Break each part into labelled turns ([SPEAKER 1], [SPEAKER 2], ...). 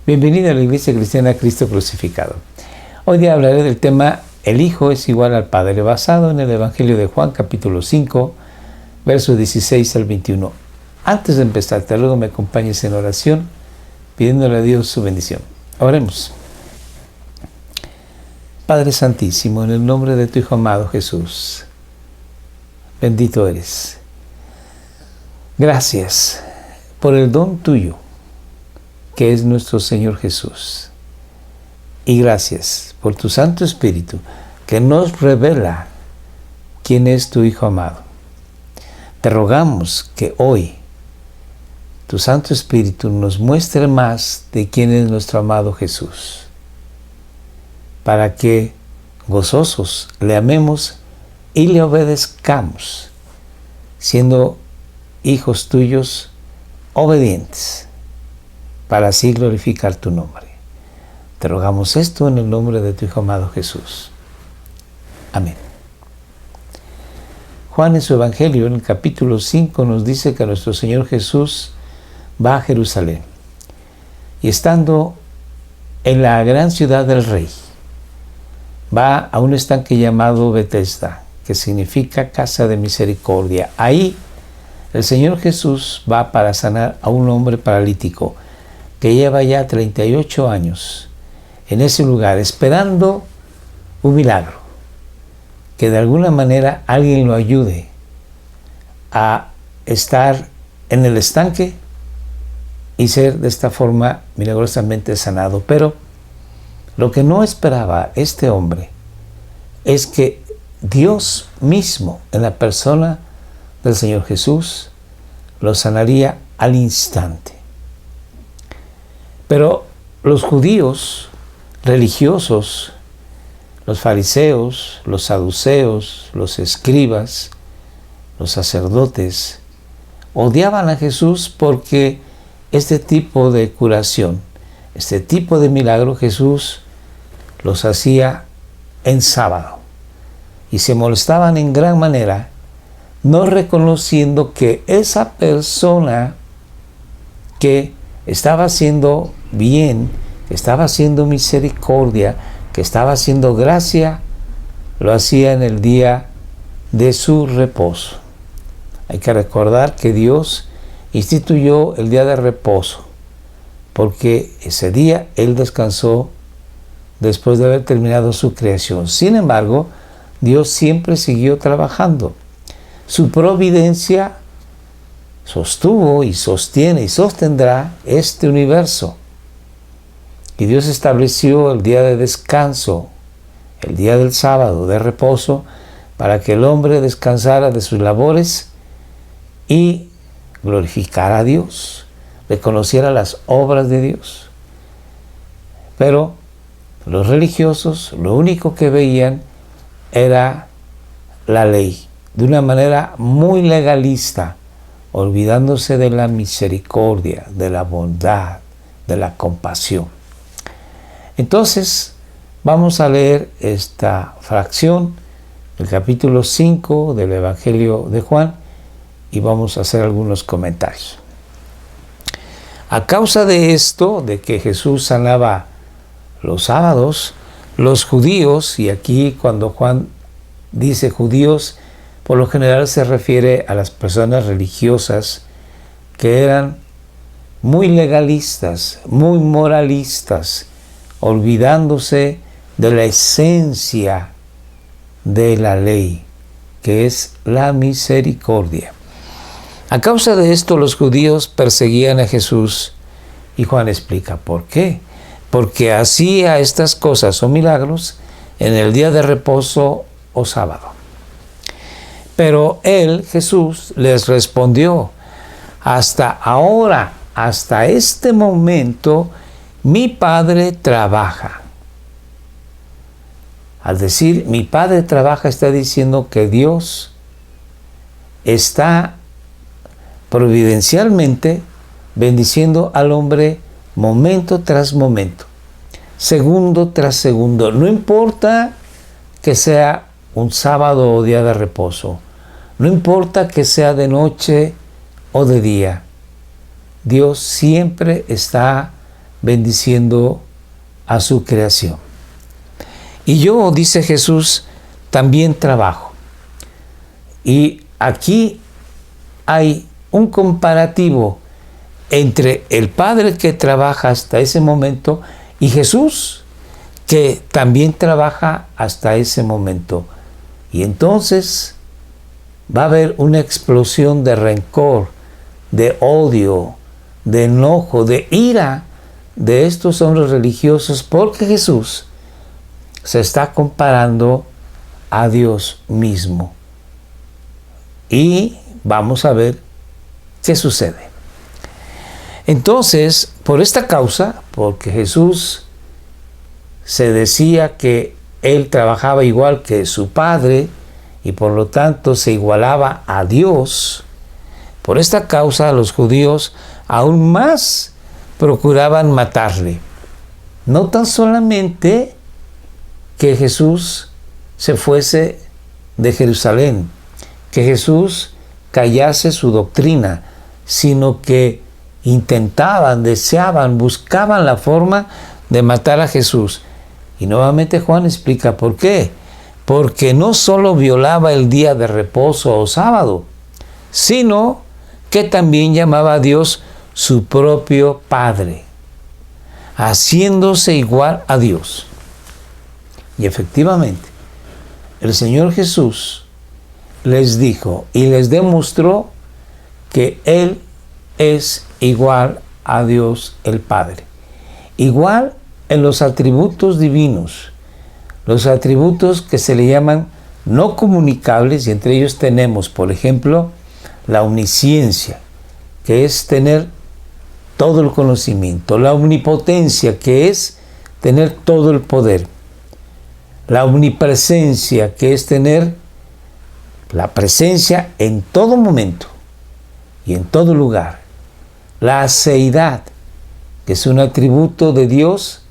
[SPEAKER 1] Bienvenido a la Iglesia Cristiana Cristo Crucificado. Hoy día hablaré del tema El Hijo es igual al Padre, basado en el Evangelio de Juan, capítulo 5, versos 16 al 21. Antes de empezar, te ruego me acompañes en oración, pidiéndole a Dios su bendición. Oremos. Padre Santísimo, en el nombre de tu Hijo amado Jesús, bendito eres. Gracias por el don tuyo, que es nuestro Señor Jesús. Y gracias por tu Santo Espíritu, que nos revela quién es tu Hijo amado. Te rogamos que hoy tu Santo Espíritu nos muestre más de quién es nuestro amado Jesús, para que gozosos le amemos y le obedezcamos, siendo hijos tuyos obedientes, para así glorificar tu nombre. Te rogamos esto en el nombre de tu Hijo amado Jesús. Amén. Juan en su Evangelio, en el capítulo 5, nos dice que nuestro Señor Jesús va a Jerusalén. Y estando en la gran ciudad del Rey, va a un estanque llamado Betesda, que significa casa de misericordia. Ahí el Señor Jesús va para sanar a un hombre paralítico que lleva ya 38 años en ese lugar, esperando un milagro, que de alguna manera alguien lo ayude a estar en el estanque y ser de esta forma milagrosamente sanado. Pero lo que no esperaba este hombre es que Dios mismo, en la persona del Señor Jesús, lo sanaría al instante. Pero los judíos religiosos, los fariseos, los saduceos, los escribas, los sacerdotes, odiaban a Jesús porque este tipo de curación, este tipo de milagro, Jesús los hacía en sábado. Y se molestaban en gran manera, no reconociendo que esa persona que estaba haciendo bien, que estaba haciendo misericordia, que estaba haciendo gracia, lo hacía en el día de su reposo. Hay que recordar que Dios instituyó el día de reposo, porque ese día Él descansó después de haber terminado su creación. Sin embargo, Dios siempre siguió trabajando. Su providencia sostuvo y sostiene y sostendrá este universo. Y Dios estableció el día de descanso, el día del sábado de reposo, para que el hombre descansara de sus labores y glorificara a Dios, reconociera las obras de Dios. Pero los religiosos lo único que veían era la ley, de una manera muy legalista, olvidándose de la misericordia, de la bondad, de la compasión. Entonces, vamos a leer esta fracción, el capítulo 5 del Evangelio de Juan, y vamos a hacer algunos comentarios. A causa de esto, de que Jesús sanaba los sábados, los judíos, y aquí cuando Juan dice judíos, por lo general se refiere a las personas religiosas que eran muy legalistas, muy moralistas, olvidándose de la esencia de la ley, que es la misericordia. A causa de esto, los judíos perseguían a Jesús, y Juan explica por qué. Porque hacía estas cosas o milagros en el día de reposo o sábado. Pero él, Jesús, les respondió: hasta ahora, hasta este momento, mi Padre trabaja. Al decir mi Padre trabaja, está diciendo que Dios está providencialmente bendiciendo al hombre momento tras momento, segundo tras segundo. No importa que sea un sábado o día de reposo, no importa que sea de noche o de día, Dios siempre está bendiciendo a su creación. Y yo, dice Jesús, también trabajo. Y aquí hay un comparativo entre el Padre que trabaja hasta ese momento y Jesús que también trabaja hasta ese momento. Y entonces va a haber una explosión de rencor, de odio, de enojo, de ira de estos hombres religiosos, porque Jesús se está comparando a Dios mismo. Y vamos a ver qué sucede. Entonces, por esta causa, porque Jesús se decía que él trabajaba igual que su Padre y por lo tanto se igualaba a Dios, por esta causa los judíos aún más procuraban matarle. No tan solamente que Jesús se fuese de Jerusalén, que Jesús callase su doctrina, sino que intentaban, deseaban, buscaban la forma de matar a Jesús. Y nuevamente Juan explica por qué. Porque no solo violaba el día de reposo o sábado, sino que también llamaba a Dios su propio Padre, haciéndose igual a Dios. Y efectivamente, el Señor Jesús les dijo y les demostró que Él es igual a Dios el Padre. Igual en los atributos divinos, los atributos que se le llaman no comunicables, y entre ellos tenemos, por ejemplo, la omnisciencia, que es tener todo el conocimiento, la omnipotencia, que es tener todo el poder, la omnipresencia, que es tener la presencia en todo momento y en todo lugar, la aceidad, que es un atributo de Dios,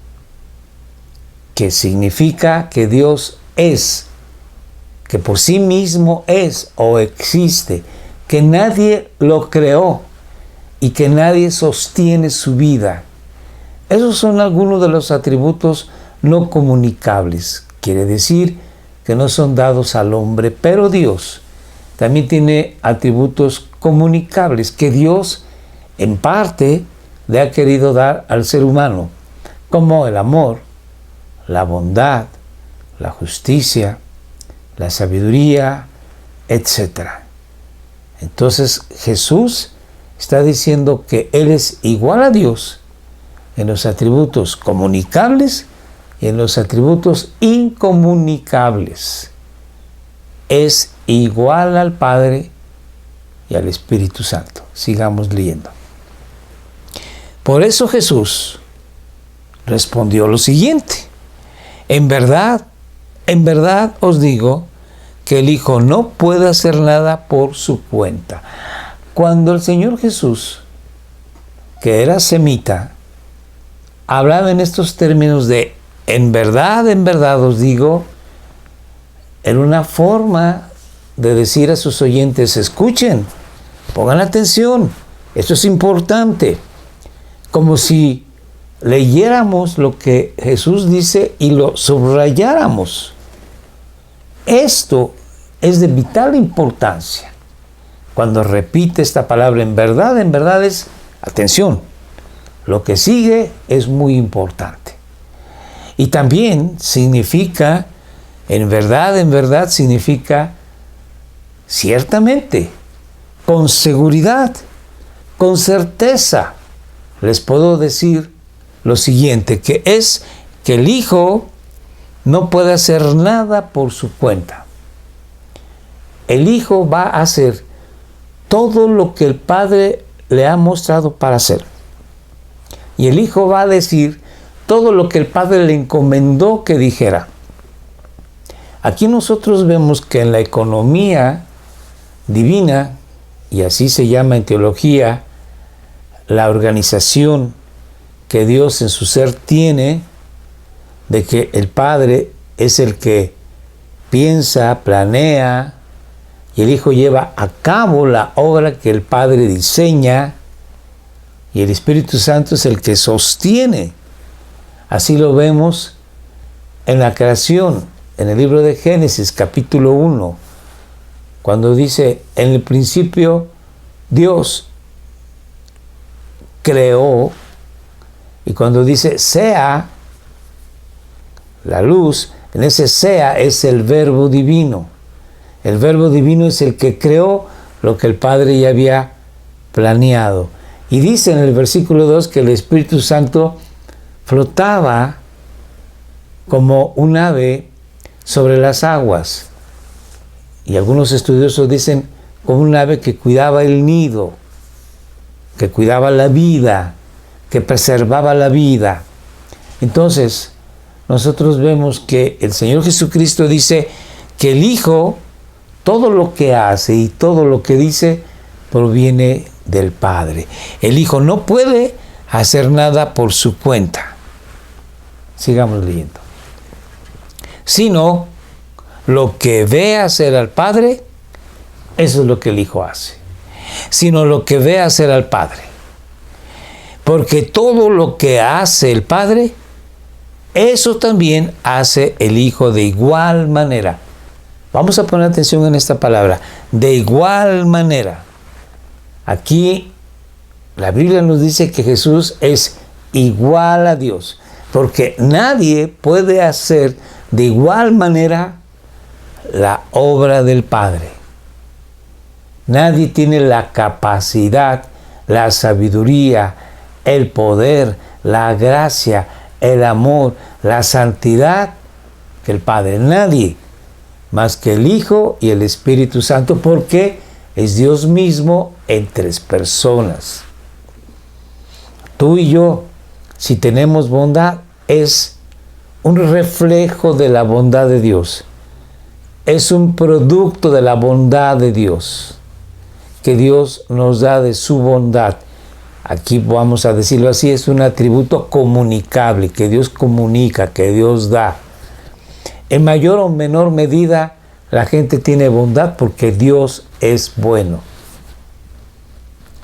[SPEAKER 1] que significa que Dios es, que por sí mismo es o existe, que nadie lo creó y que nadie sostiene su vida. Esos son algunos de los atributos no comunicables. Quiere decir que no son dados al hombre, pero Dios también tiene atributos comunicables que Dios en parte le ha querido dar al ser humano, como el amor, la bondad, la justicia, la sabiduría, etc. Entonces Jesús está diciendo que Él es igual a Dios en los atributos comunicables y en los atributos incomunicables. Es igual al Padre y al Espíritu Santo. Sigamos leyendo. Por eso Jesús respondió lo siguiente: en verdad os digo que el Hijo no puede hacer nada por su cuenta. Cuando el Señor Jesús, que era semita, hablaba en estos términos de en verdad os digo, era una forma de decir a sus oyentes: escuchen, pongan atención, esto es importante. Como si leyéramos lo que Jesús dice y lo subrayáramos. Esto es de vital importancia. Cuando repite esta palabra en verdad es, atención, lo que sigue es muy importante. Y también significa, en verdad significa ciertamente, con seguridad, con certeza. Les puedo decir lo siguiente, que es que el Hijo no puede hacer nada por su cuenta. El Hijo va a hacer todo lo que el Padre le ha mostrado para hacer. Y el Hijo va a decir todo lo que el Padre le encomendó que dijera. Aquí nosotros vemos que en la economía divina, y así se llama en teología, la organización que Dios en su ser tiene, de que el Padre es el que piensa, planea, y el Hijo lleva a cabo la obra que el Padre diseña, y el Espíritu Santo es el que sostiene. Así lo vemos en la creación, en el libro de Génesis, capítulo 1, cuando dice, en el principio Dios creó, y cuando dice sea la luz, en ese sea es el verbo divino. El verbo divino es el que creó lo que el Padre ya había planeado. Y dice en el versículo 2 que el Espíritu Santo flotaba como un ave sobre las aguas. Y algunos estudiosos dicen como un ave que cuidaba el nido, que cuidaba la vida, que preservaba la vida. Entonces, nosotros vemos que el Señor Jesucristo dice que el Hijo, todo lo que hace y todo lo que dice, proviene del Padre. El Hijo no puede hacer nada por su cuenta. Sigamos leyendo. Sino lo que ve hacer al Padre, eso es lo que el Hijo hace. Sino lo que ve hacer al Padre. Porque todo lo que hace el Padre, eso también hace el Hijo de igual manera. Vamos a poner atención en esta palabra, de igual manera. Aquí la Biblia nos dice que Jesús es igual a Dios, porque nadie puede hacer de igual manera la obra del Padre. Nadie tiene la capacidad, la sabiduría, el poder, la gracia, el amor, la santidad que el Padre. Nadie más que el Hijo y el Espíritu Santo, porque es Dios mismo en tres personas. Tú y yo, si tenemos bondad, es un reflejo de la bondad de Dios. Es un producto de la bondad de Dios, que Dios nos da de su bondad. Aquí vamos a decirlo así, es un atributo comunicable, que Dios comunica, que Dios da. En mayor o menor medida, la gente tiene bondad porque Dios es bueno.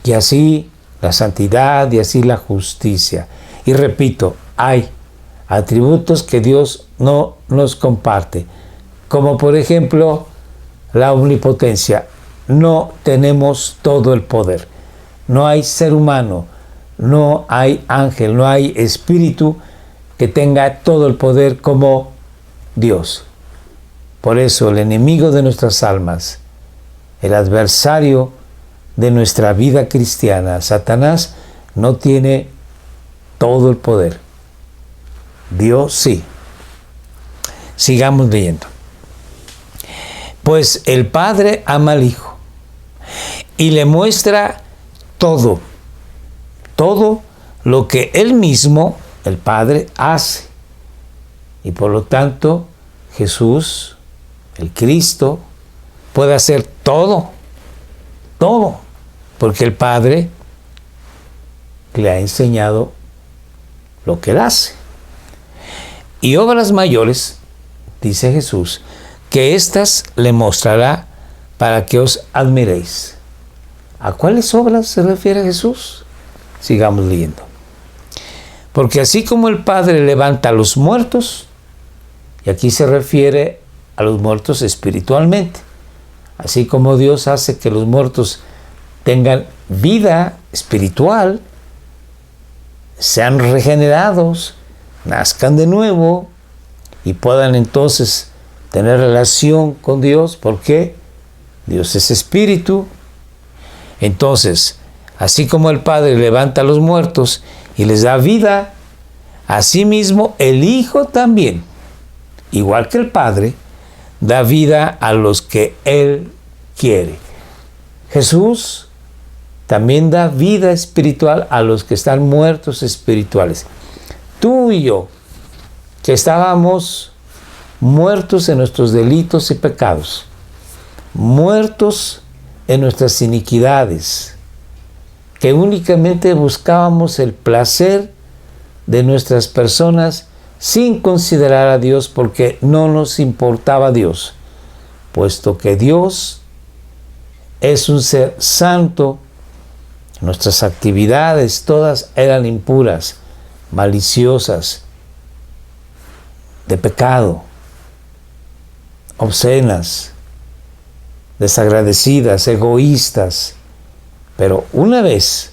[SPEAKER 1] Y así la santidad y así la justicia. Y repito, hay atributos que Dios no nos comparte, como por ejemplo la omnipotencia. No tenemos todo el poder. No hay ser humano, no hay ángel, no hay espíritu que tenga todo el poder como Dios. Por eso el enemigo de nuestras almas, el adversario de nuestra vida cristiana, Satanás, no tiene todo el poder. Dios sí. Sigamos leyendo. Pues el Padre ama al Hijo y le muestra todo lo que Él mismo, el Padre, hace. Y por lo tanto, Jesús, el Cristo, puede hacer todo, porque el Padre le ha enseñado lo que Él hace. Y obras mayores, dice Jesús, que éstas le mostrará para que os admiréis. ¿A cuáles obras se refiere Jesús? Sigamos leyendo. Porque así como el Padre levanta a los muertos, y aquí se refiere a los muertos espiritualmente, así como Dios hace que los muertos tengan vida espiritual, sean regenerados, nazcan de nuevo y puedan entonces tener relación con Dios, porque Dios es espíritu. Entonces, así como el Padre levanta a los muertos y les da vida, asimismo el Hijo también, igual que el Padre, da vida a los que Él quiere. Jesús también da vida espiritual a los que están muertos espirituales. Tú y yo, que estábamos muertos en nuestros delitos y pecados, muertos en nuestras iniquidades, que únicamente buscábamos el placer de nuestras personas sin considerar a Dios, porque no nos importaba Dios, puesto que Dios es un ser santo, Nuestras actividades todas eran impuras, maliciosas, de pecado, obscenas, desagradecidas, egoístas. Pero una vez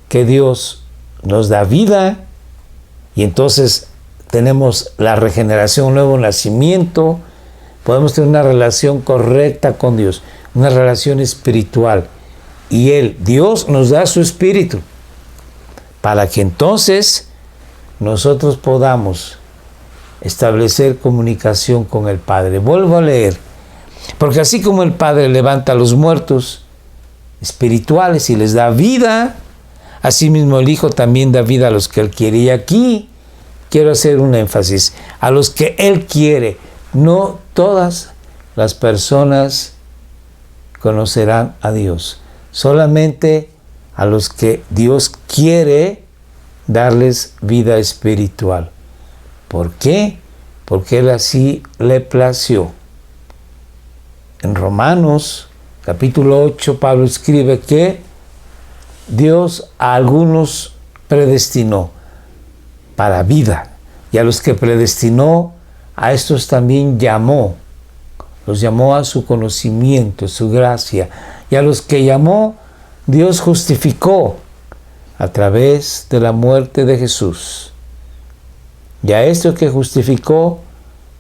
[SPEAKER 1] que Dios nos da vida y entonces tenemos la regeneración, un nuevo nacimiento, podemos tener una relación correcta con Dios, una relación espiritual. Y Dios nos da su espíritu para que entonces nosotros podamos establecer comunicación con el Padre. Vuelvo a leer, porque así como el Padre levanta a los muertos espirituales y les da vida, asimismo el Hijo también da vida a los que Él quiere. Y aquí quiero hacer un énfasis, a los que Él quiere. No todas las personas conocerán a Dios, solamente a los que Dios quiere darles vida espiritual. ¿Por qué? Porque Él así le plació. En Romanos capítulo 8, Pablo escribe que Dios a algunos predestinó para vida, y a los que predestinó, a estos también llamó. Los llamó a su conocimiento, su gracia. Y a los que llamó, Dios justificó a través de la muerte de Jesús. Y a esto que justificó,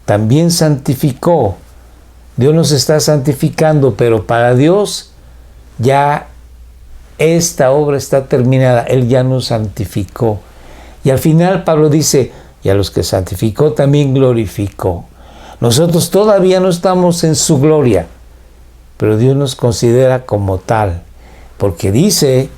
[SPEAKER 1] también santificó. Dios nos está santificando, pero para Dios ya esta obra está terminada. Él ya nos santificó. Y al final Pablo dice, y a los que santificó también glorificó. Nosotros todavía no estamos en su gloria, pero Dios nos considera como tal, porque dice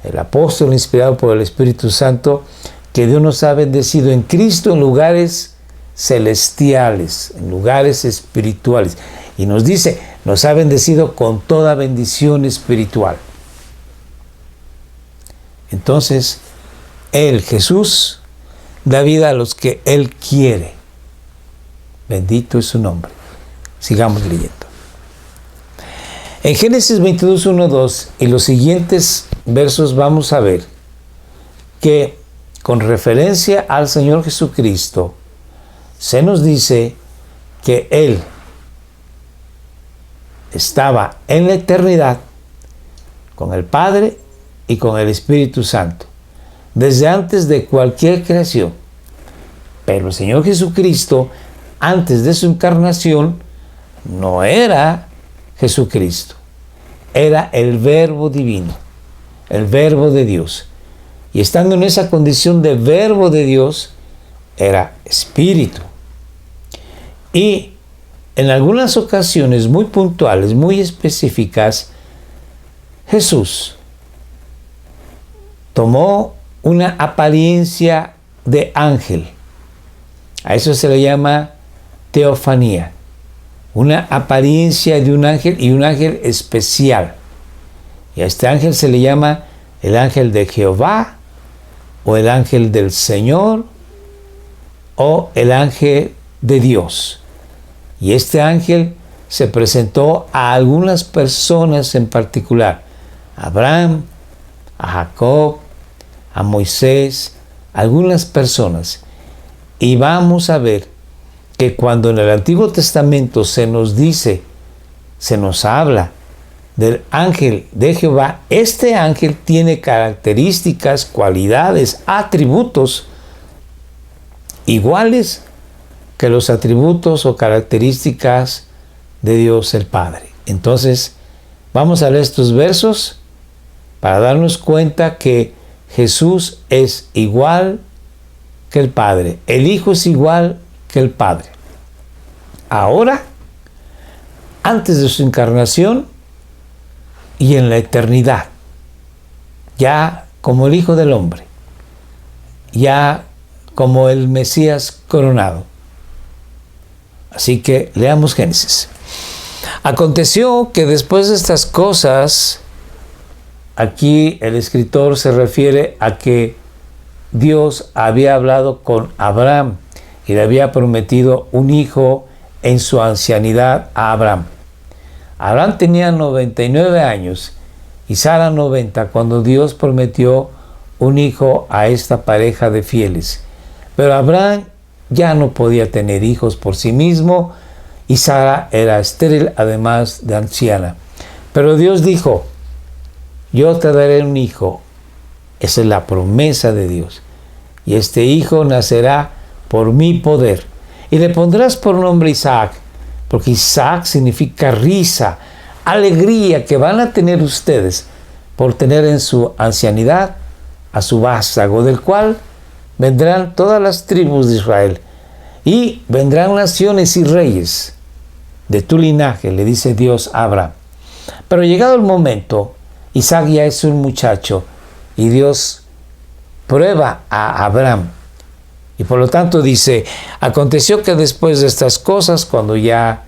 [SPEAKER 1] el apóstol inspirado por el Espíritu Santo que Dios nos ha bendecido en Cristo en lugares celestiales, en lugares espirituales. Y nos dice, nos ha bendecido con toda bendición espiritual. Entonces, Él, Jesús, da vida a los que Él quiere. Bendito es su nombre. Sigamos leyendo. En Génesis 22, 1, 2 y los siguientes versos vamos a ver que con referencia al Señor Jesucristo se nos dice que Él estaba en la eternidad con el Padre y con el Espíritu Santo, desde antes de cualquier creación. Pero el Señor Jesucristo, antes de su encarnación, no era Jesucristo, era el Verbo divino, el Verbo de Dios. Y estando en esa condición de Verbo de Dios, era Espíritu. Y en algunas ocasiones muy puntuales, muy específicas, Jesús tomó una apariencia de ángel. A eso se le llama teofanía. Una apariencia de un ángel, y un ángel especial. Y a este ángel se le llama el ángel de Jehová, o el ángel del Señor, o el ángel de Dios. Y este ángel se presentó a algunas personas en particular: a Abraham, a Jacob, a Moisés, algunas personas. Y vamos a ver que cuando en el Antiguo Testamento se nos dice, se nos habla del ángel de Jehová, este ángel tiene características, cualidades, atributos iguales que los atributos o características de Dios el Padre. Entonces, vamos a leer estos versos para darnos cuenta que Jesús es igual que el Padre. El Hijo es igual que el Padre. Ahora, antes de su encarnación y en la eternidad, ya como el Hijo del Hombre, ya como el Mesías coronado. Así que leamos Génesis. Aconteció que después de estas cosas, aquí el escritor se refiere a que Dios había hablado con Abraham y le había prometido un hijo en su ancianidad a Abraham. Abraham tenía 99 años y Sara 90, cuando Dios prometió un hijo a esta pareja de fieles. Pero Abraham ya no podía tener hijos por sí mismo y Sara era estéril, además de anciana. Pero Dios dijo: yo te daré un hijo. Esa es la promesa de Dios. Y este hijo nacerá por mi poder. Y le pondrás por nombre Isaac, porque Isaac significa risa, alegría que van a tener ustedes por tener en su ancianidad a su vástago, del cual vendrán todas las tribus de Israel. Y vendrán naciones y reyes de tu linaje, le dice Dios a Abraham. Pero llegado el momento, Isaac ya es un muchacho y Dios prueba a Abraham. Y por lo tanto dice: aconteció que después de estas cosas, cuando ya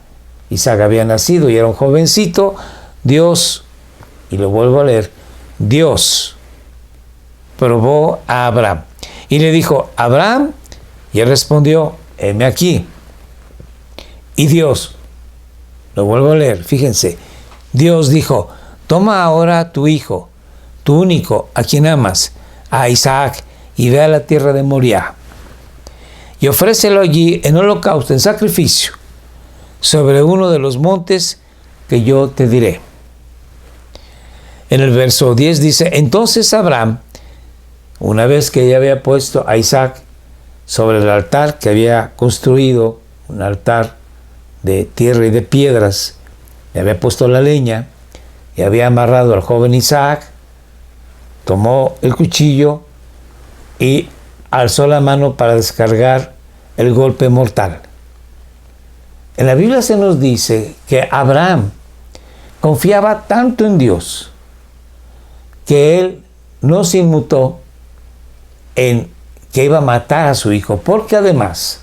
[SPEAKER 1] Isaac había nacido y era un jovencito, Dios, y lo vuelvo a leer, Dios probó a Abraham y le dijo: Abraham, y él respondió: heme aquí. Y Dios, lo vuelvo a leer, fíjense, Dios dijo: toma ahora tu hijo, tu único, a quien amas, a Isaac, y ve a la tierra de Moriah, y ofrécelo allí en holocausto, en sacrificio, sobre uno de los montes que yo te diré. En el verso 10 dice: entonces Abraham, una vez que ya había puesto a Isaac sobre el altar que había construido, un altar de tierra y de piedras, le había puesto la leña y había amarrado al joven Isaac, tomó el cuchillo y alzó la mano para descargar el golpe mortal. En la Biblia se nos dice que Abraham confiaba tanto en Dios que él no se inmutó en que iba a matar a su hijo, porque además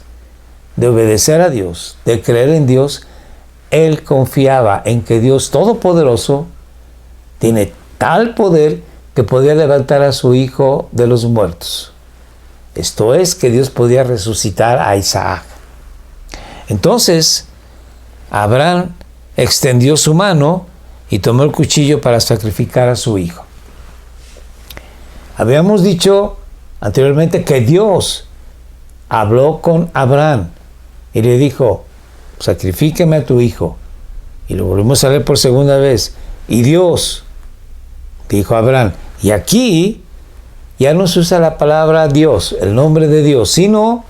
[SPEAKER 1] de obedecer a Dios, de creer en Dios, él confiaba en que Dios Todopoderoso tiene tal poder que podía levantar a su hijo de los muertos. Esto es, que Dios podía resucitar a Isaac. Entonces, Abraham extendió su mano y tomó el cuchillo para sacrificar a su hijo. Habíamos dicho anteriormente que Dios habló con Abraham y le dijo: sacrifícame a tu hijo. Y lo volvemos a leer por segunda vez. Y Dios dijo a Abraham, y aquí ya no se usa la palabra Dios, el nombre de Dios, sino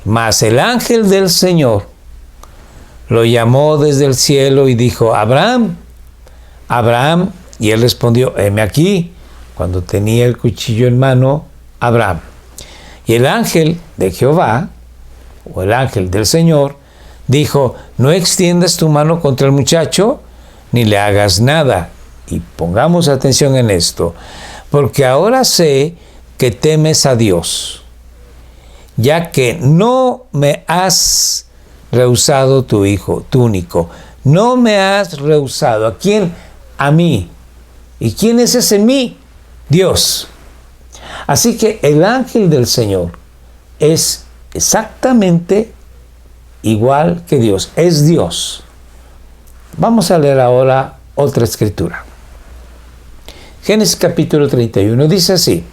[SPEAKER 1] mas el ángel del Señor lo llamó desde el cielo y dijo: Abraham, Abraham. Y él respondió: heme aquí. Cuando tenía el cuchillo en mano, Abraham. Y el ángel de Jehová, o el ángel del Señor, dijo: no extiendas tu mano contra el muchacho, ni le hagas nada. Y pongamos atención en esto, porque ahora sé que temes a Dios, ya que no me has rehusado tu hijo, tu único. No me has rehusado. ¿A quién? A mí. ¿Y quién es ese mí? Dios. Así que el ángel del Señor es exactamente igual que Dios. Es Dios. Vamos a leer ahora otra escritura. Génesis capítulo 31 dice así: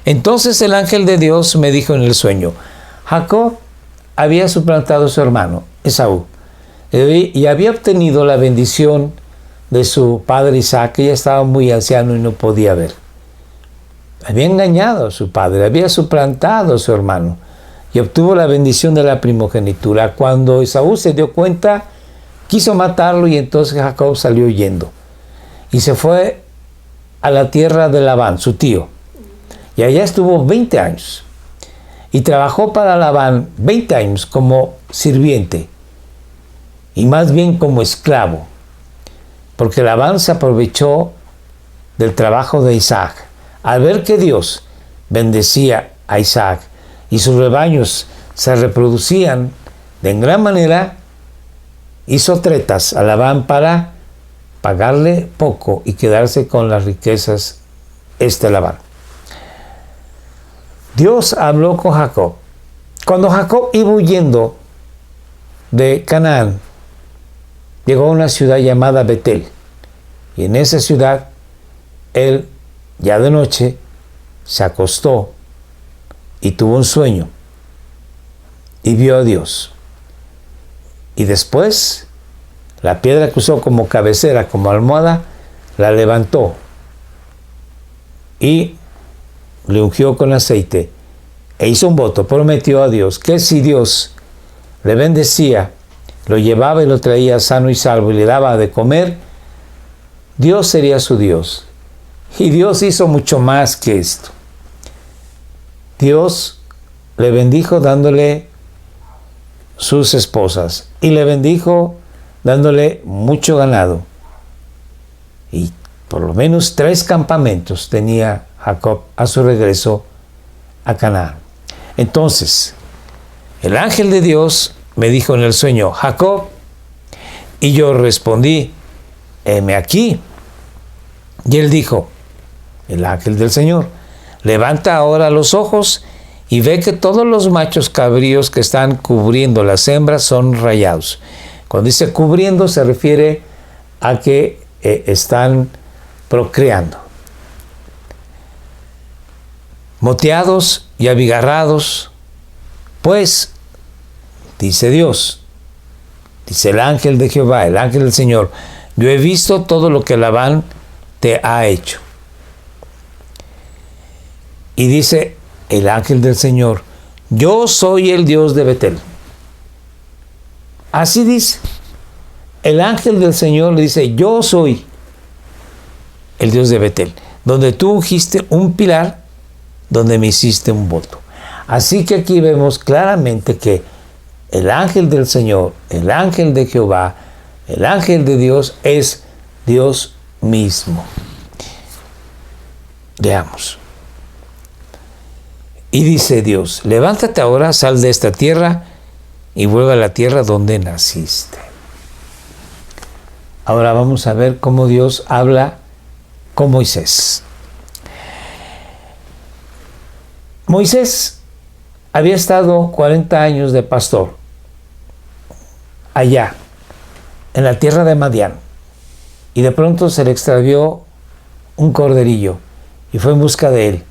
[SPEAKER 1] entonces el ángel de Dios me dijo en el sueño: Jacob había suplantado a su hermano Esaú y había obtenido la bendición de su padre Isaac, que ya estaba muy anciano y no podía ver. Había engañado a su padre, había suplantado a su hermano y obtuvo la bendición de la primogenitura. Cuando Esaú se dio cuenta, quiso matarlo, y entonces Jacob salió huyendo y se fue a la tierra de Labán, su tío, y allá estuvo 20 años y trabajó para Labán 20 años como sirviente, y más bien como esclavo, porque Labán se aprovechó del trabajo de Isaac. Al ver que Dios bendecía a Isaac y sus rebaños se reproducían de gran manera, hizo tretas a Labán para pagarle poco y quedarse con las riquezas Labán. Dios habló con Jacob. Cuando Jacob iba huyendo de Canaán, llegó a una ciudad llamada Betel, y en esa ciudad él, ya de noche, se acostó y tuvo un sueño y vio a Dios. Y después, la piedra que usó como cabecera, como almohada, la levantó y le ungió con aceite e hizo un voto, prometió a Dios que si Dios le bendecía, lo llevaba y lo traía sano y salvo y le daba de comer, Dios sería su Dios. Y Dios hizo mucho más que esto. Dios le bendijo dándole sus esposas y le bendijo dándole mucho ganado. Y por lo menos 3 campamentos tenía Jacob a su regreso a Canaán. Entonces, el ángel de Dios me dijo en el sueño, Jacob, y yo respondí, heme aquí. Y él dijo, el ángel del Señor, levanta ahora los ojos y ve que todos los machos cabríos que están cubriendo las hembras son rayados. Cuando dice cubriendo se refiere a que están procreando. Moteados y abigarrados, pues, dice Dios, dice el ángel de Jehová, el ángel del Señor, yo he visto todo lo que Labán te ha hecho. Y dice el ángel del Señor, yo soy el Dios de Betel. Así dice. El ángel del Señor le dice, yo soy el Dios de Betel, donde tú ungiste un pilar, donde me hiciste un voto. Así que aquí vemos claramente que el ángel del Señor, el ángel de Jehová, el ángel de Dios es Dios mismo. Veamos. Y dice Dios, levántate ahora, sal de esta tierra y vuelve a la tierra donde naciste. Ahora vamos a ver cómo Dios habla con Moisés. Moisés había estado 40 años de pastor allá, en la tierra de Madián, y de pronto se le extravió un corderillo y fue en busca de él.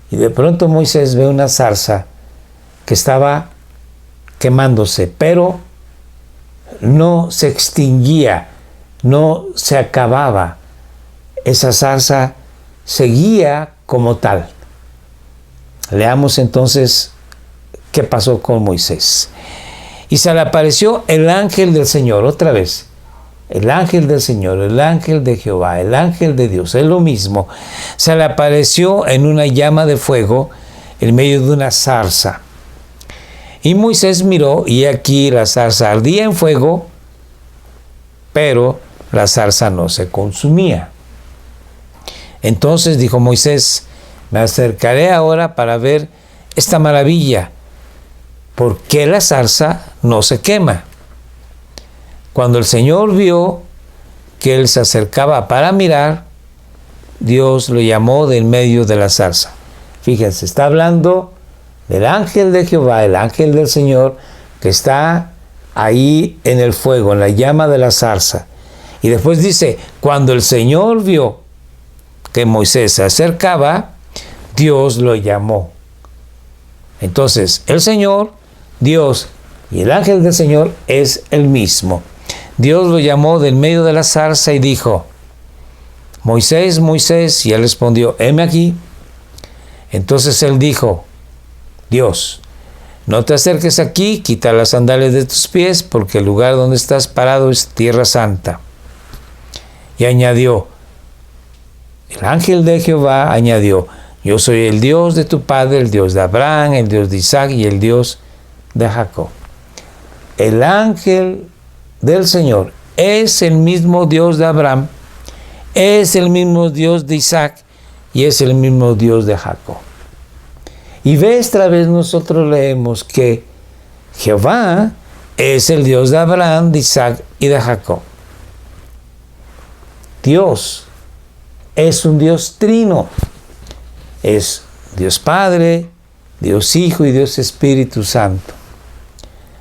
[SPEAKER 1] Y de pronto Moisés ve una zarza que estaba quemándose, pero no se extinguía, no se acababa. Esa zarza seguía como tal. Leamos entonces qué pasó con Moisés. Y se le apareció el ángel del Señor, otra vez. El ángel del Señor, el ángel de Jehová, el ángel de Dios, es lo mismo. Se le apareció en una llama de fuego en medio de una zarza. Y Moisés miró, y aquí la zarza ardía en fuego, pero la zarza no se consumía. Entonces dijo Moisés, me acercaré ahora para ver esta maravilla. ¿Por qué la zarza no se quema? Cuando el Señor vio que él se acercaba para mirar, Dios lo llamó del medio de la zarza. Fíjense, está hablando del ángel de Jehová, el ángel del Señor, que está ahí en el fuego, en la llama de la zarza. Y después dice, cuando el Señor vio que Moisés se acercaba, Dios lo llamó. Entonces, el Señor, Dios y el ángel del Señor es el mismo. Dios lo llamó del medio de la zarza y dijo, Moisés, Moisés, y él respondió, heme aquí. Entonces él dijo, Dios, no te acerques aquí, quita las sandalias de tus pies, porque el lugar donde estás parado es tierra santa. Y añadió, el ángel de Jehová añadió, yo soy el Dios de tu padre, el Dios de Abraham, el Dios de Isaac y el Dios de Jacob. El ángel del Señor es el mismo Dios de Abraham, es el mismo Dios de Isaac y es el mismo Dios de Jacob. Y esta vez nosotros leemos que Jehová es el Dios de Abraham, de Isaac y de Jacob. Dios es un Dios trino. Es Dios Padre, Dios Hijo y Dios Espíritu Santo.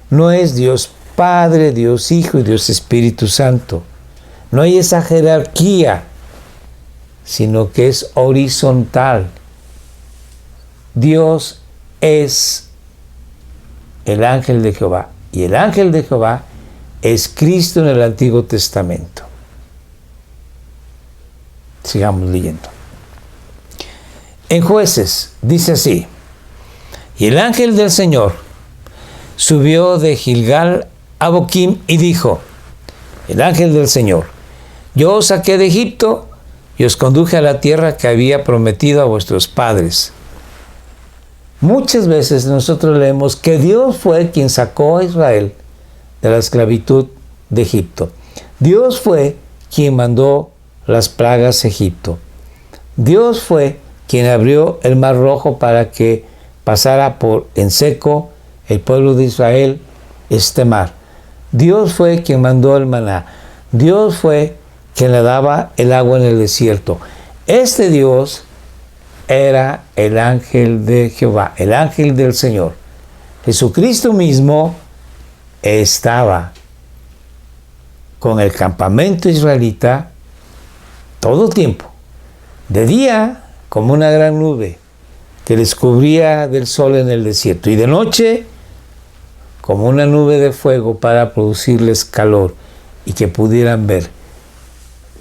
[SPEAKER 1] No es Dios Padre, Dios Hijo y Dios Espíritu Santo. No hay esa jerarquía sino que es horizontal. Dios es el ángel de Jehová, y el ángel de Jehová es Cristo en el Antiguo Testamento. Sigamos leyendo. En Jueces dice así: y el ángel del Señor subió de Gilgal a Boquim y dijo: el ángel del Señor, yo os saqué de Egipto y os conduje a la tierra que había prometido a vuestros padres. Muchas veces nosotros leemos que Dios fue quien sacó a Israel de la esclavitud de Egipto. Dios fue quien mandó las plagas a Egipto. Dios fue quien abrió el Mar Rojo para que pasara por en seco el pueblo de Israel este mar. Dios fue quien mandó el maná. Dios fue quien le daba el agua en el desierto. Este Dios era el ángel de Jehová, el ángel del Señor. Jesucristo mismo estaba con el campamento israelita todo el tiempo. De día, como una gran nube que les cubría del sol en el desierto, y de noche, como una nube de fuego para producirles calor y que pudieran ver.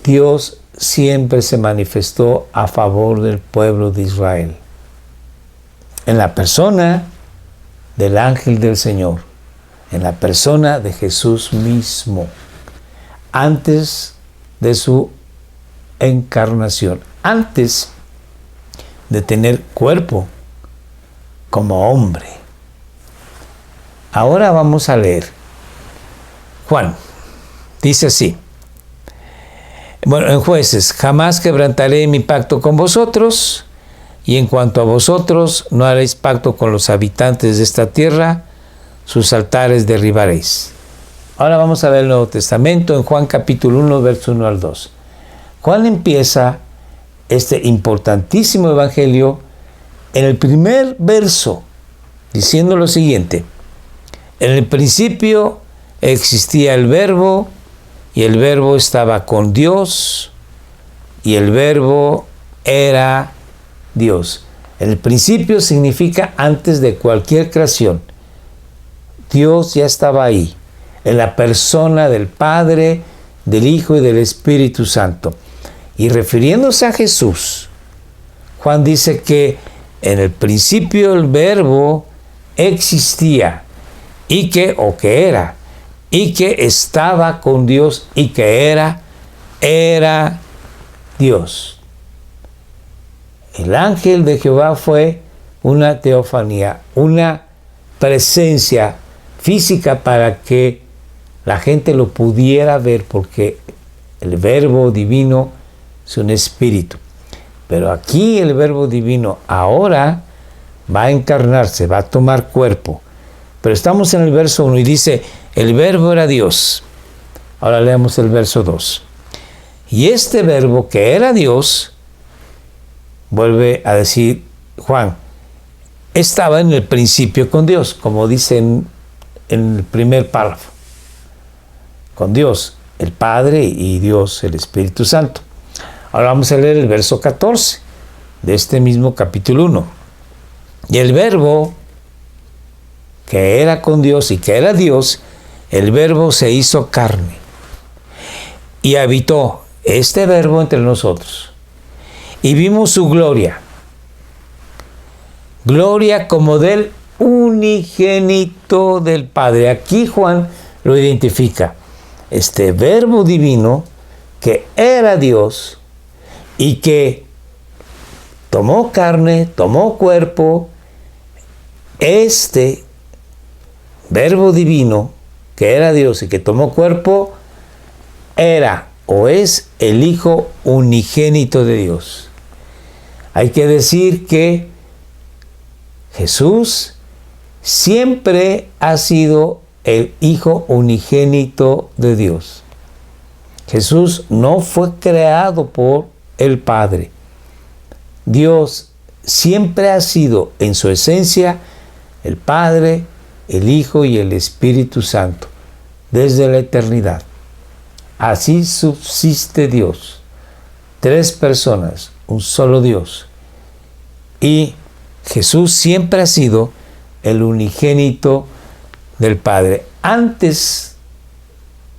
[SPEAKER 1] Dios siempre se manifestó a favor del pueblo de Israel, en la persona del ángel del Señor, en la persona de Jesús mismo, antes de su encarnación, antes de tener cuerpo como hombre. Ahora vamos a leer Juan. Dice así. Bueno, en Jueces: jamás quebrantaré mi pacto con vosotros, y en cuanto a vosotros, no haréis pacto con los habitantes de esta tierra, sus altares derribaréis. Ahora vamos a ver el Nuevo Testamento en Juan capítulo 1, verso 1 al 2. Juan empieza este importantísimo evangelio en el primer verso, diciendo lo siguiente: en el principio existía el Verbo, y el Verbo estaba con Dios, y el Verbo era Dios. El principio significa antes de cualquier creación. Dios ya estaba ahí, en la persona del Padre, del Hijo y del Espíritu Santo. Y refiriéndose a Jesús, Juan dice que en el principio el Verbo existía, y que era, y que estaba con Dios, y que era Dios. El ángel de Jehová fue una teofanía, una presencia física para que la gente lo pudiera ver, porque el Verbo divino es un espíritu. Pero aquí el Verbo divino ahora va a encarnarse, va a tomar cuerpo. Pero estamos en el verso 1 y dice: el Verbo era Dios. Ahora leemos el verso 2. Y este Verbo que era Dios, vuelve a decir Juan, estaba en el principio con Dios, como dice en el primer párrafo. Con Dios, el Padre, y Dios, el Espíritu Santo. Ahora vamos a leer el verso 14 de este mismo capítulo 1. Y el Verbo que era con Dios y que era Dios, el Verbo se hizo carne y habitó este Verbo entre nosotros. Y vimos su gloria, gloria como del unigénito del Padre. Aquí Juan lo identifica, este Verbo divino que era Dios y que tomó carne, tomó cuerpo. Este Verbo divino que era Dios y que tomó cuerpo era o es el Hijo unigénito de Dios. Hay que decir que Jesús siempre ha sido el Hijo unigénito de Dios. Jesús no fue creado por el Padre. Dios siempre ha sido en su esencia el Padre, el Hijo y el Espíritu Santo, desde la eternidad. Así subsiste Dios, tres personas, un solo Dios. Y Jesús siempre ha sido el unigénito del Padre. Antes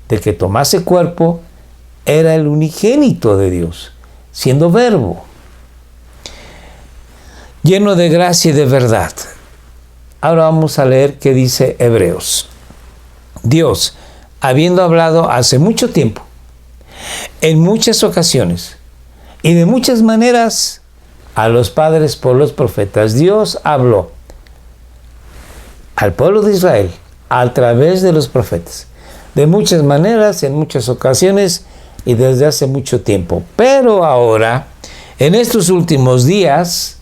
[SPEAKER 1] de que tomase cuerpo, era el unigénito de Dios, siendo verbo, lleno de gracia y de verdad. Ahora vamos a leer qué dice Hebreos. Dios, habiendo hablado hace mucho tiempo, en muchas ocasiones y de muchas maneras a los padres por los profetas, Dios habló al pueblo de Israel a través de los profetas, de muchas maneras, en muchas ocasiones y desde hace mucho tiempo. Pero ahora, en estos últimos días,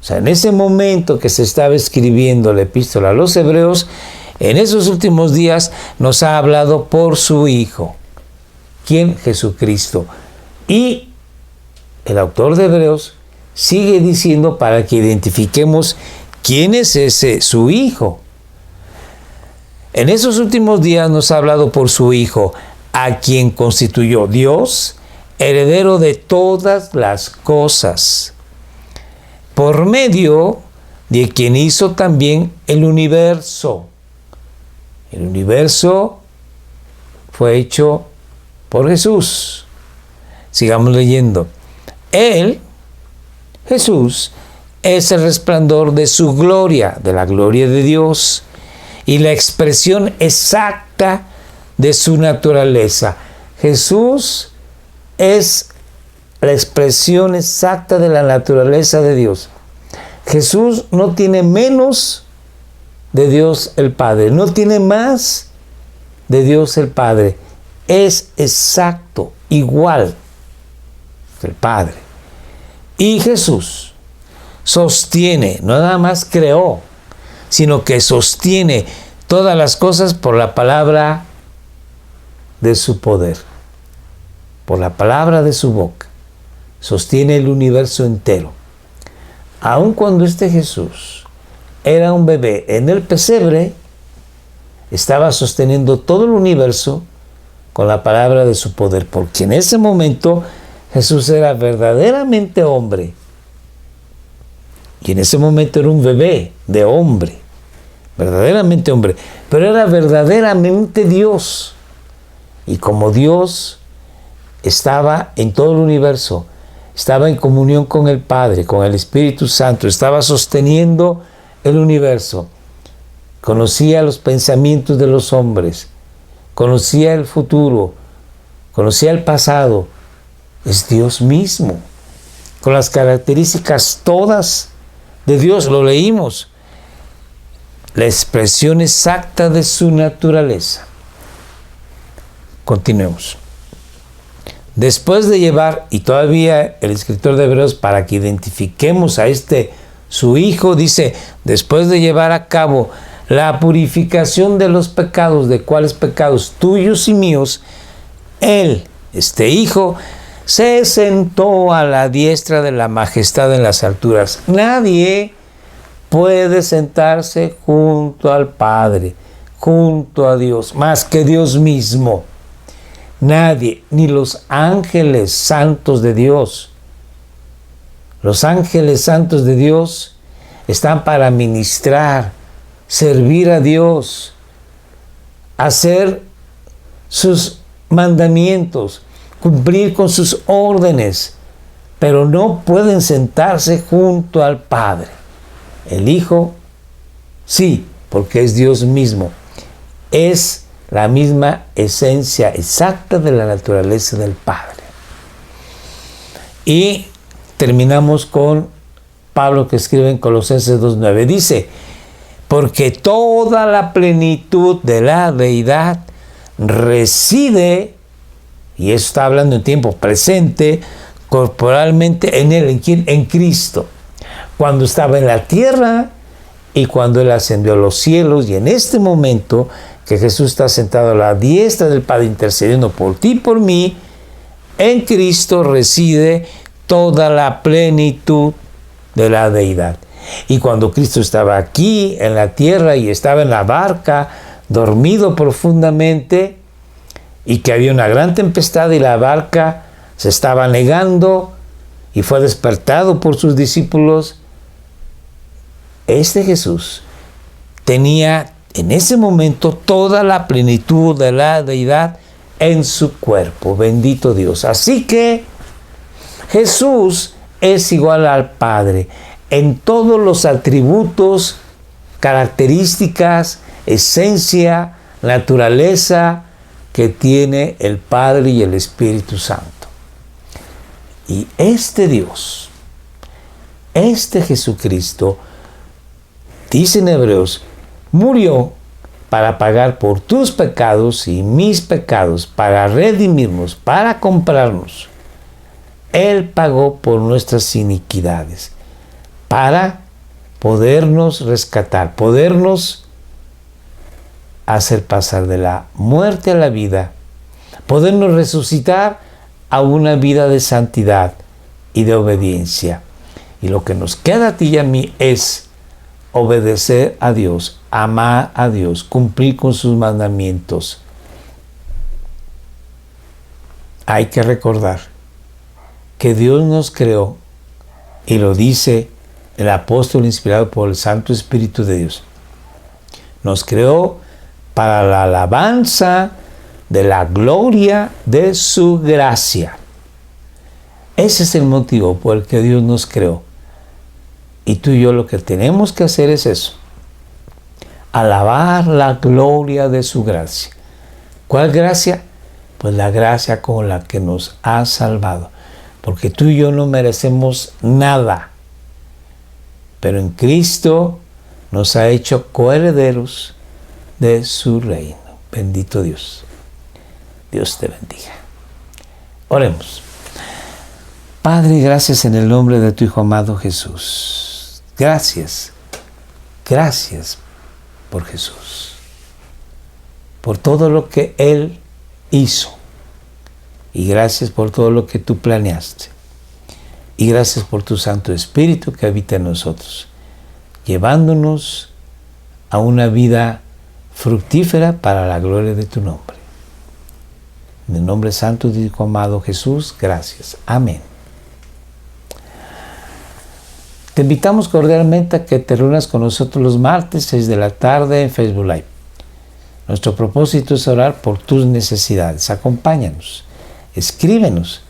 [SPEAKER 1] o sea, en ese momento que se estaba escribiendo la epístola a los Hebreos, en esos últimos días nos ha hablado por su Hijo. ¿Quién? Jesucristo. Y el autor de Hebreos sigue diciendo para que identifiquemos quién es ese su Hijo. En esos últimos días nos ha hablado por su Hijo, a quien constituyó Dios, heredero de todas las cosas, por medio de quien hizo también el universo. El universo fue hecho por Jesús. Sigamos leyendo. Él, Jesús, es el resplandor de su gloria, de la gloria de Dios, y la expresión exacta de su naturaleza. Jesús es la expresión exacta de la naturaleza de Dios. Jesús no tiene menos de Dios el Padre, no tiene más de Dios el Padre. Es exacto, igual que el Padre. Y Jesús sostiene, no nada más creó, sino que sostiene todas las cosas por la palabra de su poder, por la palabra de su boca. Sostiene el universo entero. Aun cuando este Jesús era un bebé en el pesebre, estaba sosteniendo todo el universo con la palabra de su poder, porque en ese momento Jesús era verdaderamente hombre. Y en ese momento era un bebé de hombre, verdaderamente hombre, pero era verdaderamente Dios. Y como Dios estaba en todo el universo, estaba en comunión con el Padre, con el Espíritu Santo, estaba sosteniendo el universo, conocía los pensamientos de los hombres, conocía el futuro, conocía el pasado. Es Dios mismo, con las características todas de Dios. Lo leímos, la expresión exacta de su naturaleza. Continuemos. Después de llevar, y todavía el escritor de Hebreos, para que identifiquemos a su Hijo, dice, después de llevar a cabo la purificación de los pecados. ¿De cuáles pecados? Tuyos y míos. Él, este Hijo, se sentó a la diestra de la majestad en las alturas. Nadie puede sentarse junto al Padre, junto a Dios, más que Dios mismo. Nadie, ni los ángeles santos de Dios. Los ángeles santos de Dios están para ministrar, servir a Dios, hacer sus mandamientos, cumplir con sus órdenes, pero no pueden sentarse junto al Padre. El Hijo, sí, porque es Dios mismo. Es la misma esencia exacta de la naturaleza del Padre. Y terminamos con Pablo, que escribe en Colosenses 2:9. Dice, porque toda la plenitud de la deidad reside, y eso está hablando en tiempo presente, corporalmente en Él. ¿En quién? En Cristo. Cuando estaba en la tierra y cuando Él ascendió a los cielos, y en este momento que Jesús está sentado a la diestra del Padre intercediendo por ti y por mí, en Cristo reside toda la plenitud de la deidad. Y cuando Cristo estaba aquí en la tierra y estaba en la barca, dormido profundamente, y que había una gran tempestad y la barca se estaba negando y fue despertado por sus discípulos. Este Jesús tenía en ese momento toda la plenitud de la deidad en su cuerpo. Bendito Dios. Así que Jesús es igual al Padre en todos los atributos, características, esencia, naturaleza que tiene el Padre y el Espíritu Santo. Y este Dios, este Jesucristo, dice en Hebreos, murió para pagar por tus pecados y mis pecados, para redimirnos, para comprarnos. Él pagó por nuestras iniquidades, para podernos rescatar, podernos hacer pasar de la muerte a la vida, podernos resucitar a una vida de santidad y de obediencia. Y lo que nos queda a ti y a mí es obedecer a Dios, amar a Dios, cumplir con sus mandamientos. Hay que recordar que Dios nos creó, y lo dice el apóstol inspirado por el Santo Espíritu de Dios. Nos creó para la alabanza de la gloria de su gracia. Ese es el motivo por el que Dios nos creó. Y tú y yo lo que tenemos que hacer es eso. Alabar la gloria de su gracia. ¿Cuál gracia? Pues la gracia con la que nos ha salvado. Porque tú y yo no merecemos nada. Pero en Cristo nos ha hecho coherederos de su reino. Bendito Dios. Dios te bendiga. Oremos. Padre, gracias en el nombre de tu Hijo amado Jesús. Gracias. Gracias por Jesús. Por todo lo que Él hizo. Y gracias por todo lo que tú planeaste. Y gracias por tu Santo Espíritu que habita en nosotros, llevándonos a una vida fructífera para la gloria de tu nombre. En el nombre santo de tu Hijo amado Jesús, gracias. Amén. Te invitamos cordialmente a que te reúnas con nosotros los martes, 6 de la tarde, en Facebook Live. Nuestro propósito es orar por tus necesidades. Acompáñanos. Escríbenos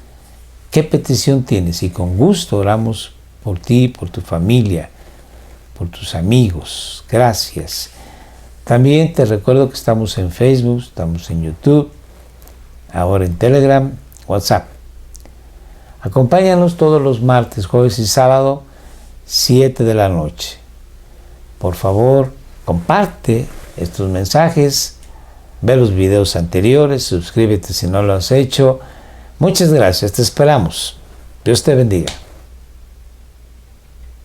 [SPEAKER 1] qué petición tienes y con gusto oramos por ti, por tu familia, por tus amigos. Gracias. También te recuerdo que estamos en Facebook, estamos en YouTube, ahora en Telegram, WhatsApp. Acompáñanos todos los martes, jueves y sábado, 7 de la noche. Por favor, comparte estos mensajes, ve los videos anteriores, suscríbete si no lo has hecho. Muchas gracias, te esperamos. Dios te bendiga.